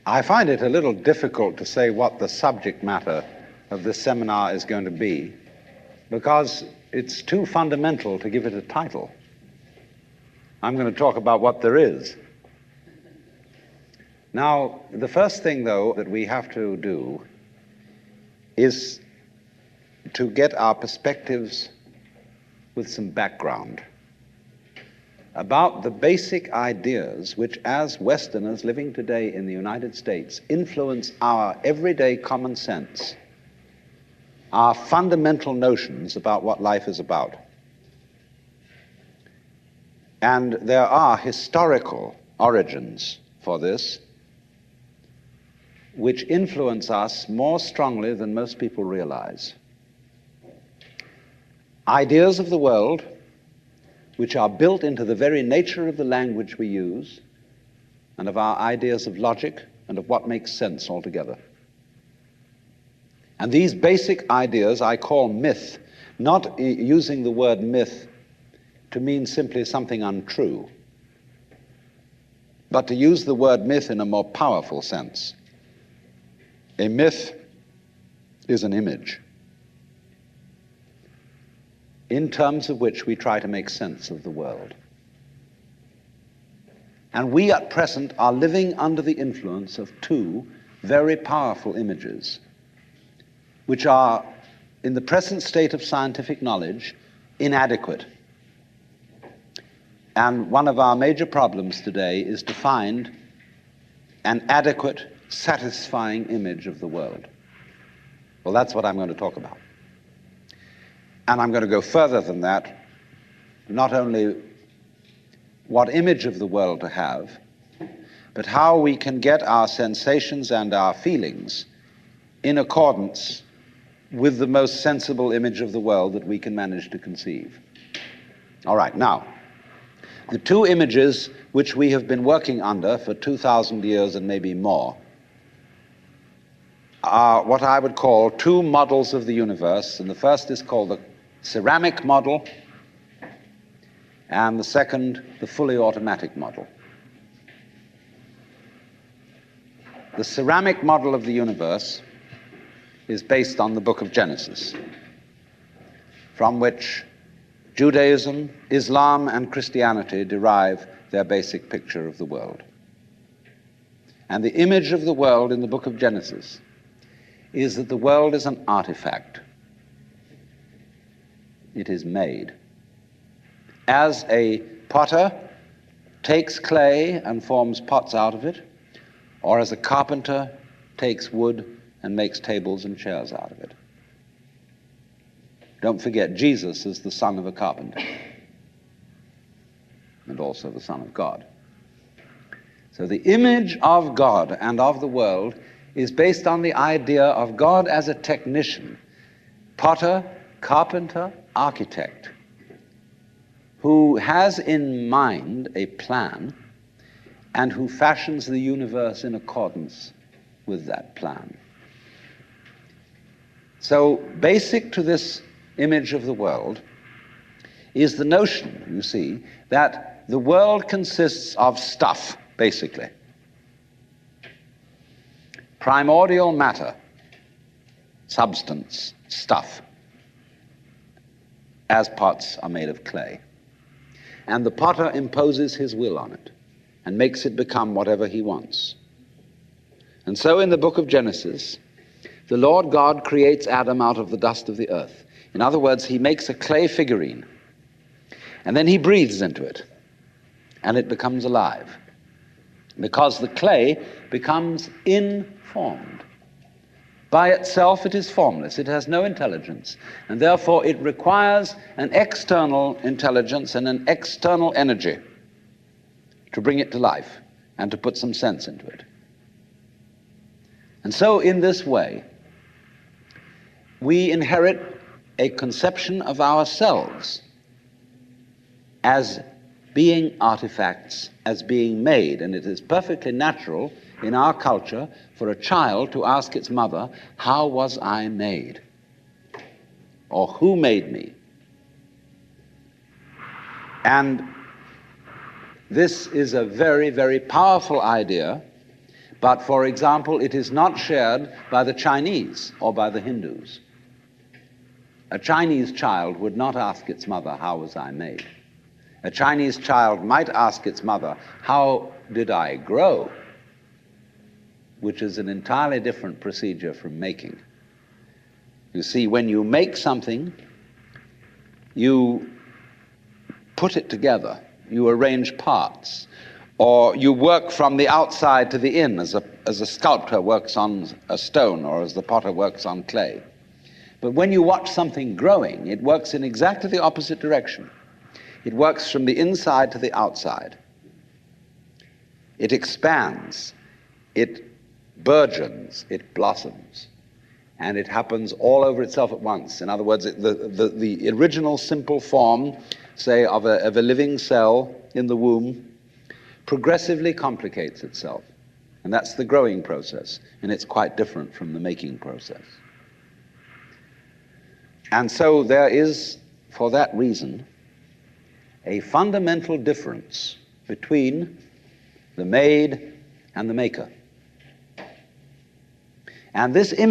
I find it a little difficult to say what the subject matter of this seminar is going to be, because it's too fundamental to give it a title. I'm going to talk about what there is. Now, the first thing, though, that we have to do is to get our perspectives with some background about the basic ideas which, as Westerners living today in the United States, influence our everyday common sense, our fundamental notions about what life is about. And there are historical origins for this which influence us more strongly than most people realize. Ideas of the world which are built into the very nature of the language we use and of our ideas of logic and of what makes sense altogether. And these basic ideas I call myth, not using the word myth to mean simply something untrue, but to use the word myth in a more powerful sense. A myth is an image in terms of which we try to make sense of the world. And we at present are living under the influence of two very powerful images, which are, in the present state of scientific knowledge, inadequate. And one of our major problems today is to find an adequate, satisfying image of the world. Well, that's what I'm going to talk about. And I'm going to go further than that, not only what image of the world to have, but how we can get our sensations and our feelings in accordance with the most sensible image of the world that we can manage to conceive. All right, now, the two images which we have been working under for 2,000 years and maybe more are what I would call two models of the universe, and the first is called the ceramic model, and the second, the fully automatic model. The ceramic model of the universe is based on the book of Genesis, from which Judaism, Islam, and Christianity derive their basic picture of the world. And the image of the world in the book of Genesis is that the world is an artifact. It is made. As a potter takes clay and forms pots out of it, or as a carpenter takes wood and makes tables and chairs out of it. Don't forget, Jesus is the son of a carpenter and also the Son of God. So the image of God and of the world is based on the idea of God as a technician, potter, carpenter, architect, who has in mind a plan and who fashions the universe in accordance with that plan. So basic to this image of the world is the notion, you see, that the world consists of stuff, basically. Primordial matter, substance, stuff, as pots are made of clay. And the potter imposes his will on it and makes it become whatever he wants. And so in the book of Genesis, the Lord God creates Adam out of the dust of the earth. In other words, he makes a clay figurine, and then he breathes into it, and it becomes alive, because the clay becomes informed. By itself, it is formless. It has no intelligence, and therefore it requires an external intelligence and an external energy to bring it to life and to put some sense into it. And so in this way, we inherit a conception of ourselves as being artifacts, as being made, and it is perfectly natural in our culture for a child to ask its mother, "How was I made?" or "Who made me?" And this is a very, very powerful idea, But, for example, it is not shared by the Chinese or by the Hindus. A Chinese child would not ask its mother, "How was I made?" A Chinese child might ask its mother, "How did I grow?" which is an entirely different procedure from making. You see, when you make something, you put it together, you arrange parts, or you work from the outside to the in, as a sculptor works on a stone or as the potter works on clay. But when you watch something growing, it works in exactly the opposite direction. It works from the inside to the outside. It expands, it burgeons, it blossoms, and it happens all over itself at once. In other words, the original simple form, say, of a living cell in the womb, progressively complicates itself. And that's the growing process, and it's quite different from the making process. And so there is, for that reason, a fundamental difference between the made and the maker. And this